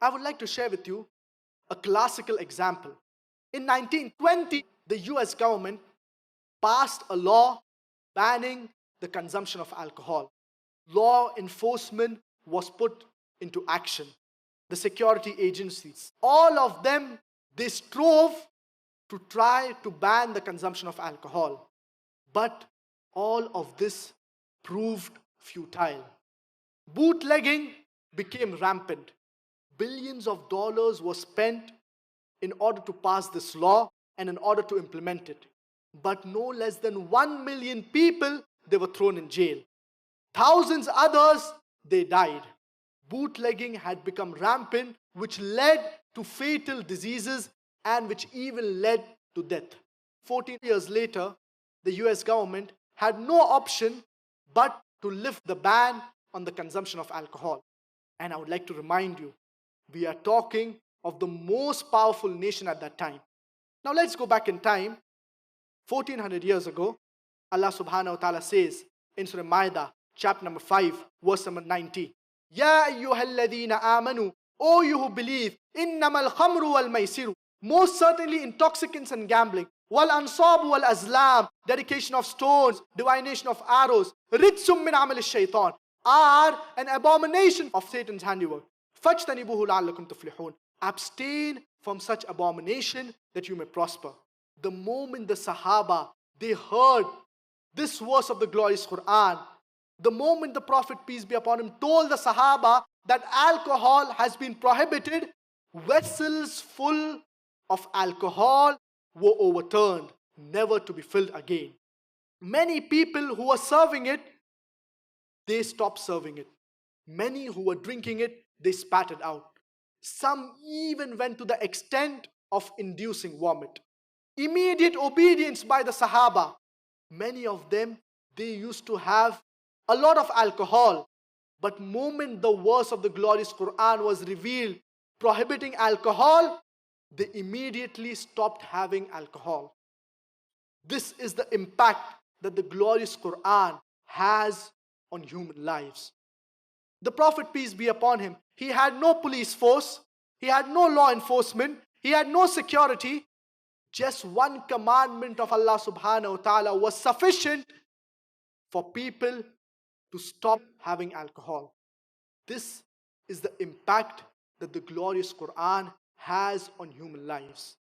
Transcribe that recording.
I would like to share with you a classical example. In 1920, the US government passed a law banning the consumption of alcohol. Law enforcement was put into action. The security agencies, all of them, they strove to try to ban the consumption of alcohol. But all of this proved futile. Bootlegging became rampant. Billions of dollars were spent in order to pass this law and in order to implement it. But no less than 1 million people, they were thrown in jail. Thousands others, they died. Bootlegging had become rampant, which led to fatal diseases and which even led to death. 14 years later, the US government had no option but to lift the ban on the consumption of alcohol. And I would like to remind you, we are talking of the most powerful nation at that time. Now let's go back in time. 1400 years ago, Allah subhanahu wa ta'ala says in Surah Ma'idah, chapter number 5, verse number 90. Ya ayyuhalladhina amanu, O you who believe, innamal khamru wal maisiru, most certainly intoxicants and gambling, wal ansabu wal azlam, dedication of stones, divination of arrows, ritsum min amal shaitan, are an abomination of Satan's handiwork. Fajtanibuhu la'allakum tuflihun. Abstain from such abomination that you may prosper. The moment the Sahaba, they heard this verse of the glorious Quran, the moment the Prophet, peace be upon him, told the Sahaba that alcohol has been prohibited, vessels full of alcohol were overturned, never to be filled again. Many people who were serving it, they stopped serving it. Many who were drinking it, they spat it out. Some even went to the extent of inducing vomit. Immediate obedience by the Sahaba. Many of them, they used to have a lot of alcohol. But moment the verse of the glorious Quran was revealed prohibiting alcohol, they immediately stopped having alcohol. This is the impact that the glorious Quran has on human lives. The Prophet, peace be upon him, he had no police force, he had no law enforcement, he had no security. Just one commandment of Allah subhanahu wa ta'ala was sufficient for people to stop having alcohol. This is the impact that the glorious Quran has on human lives.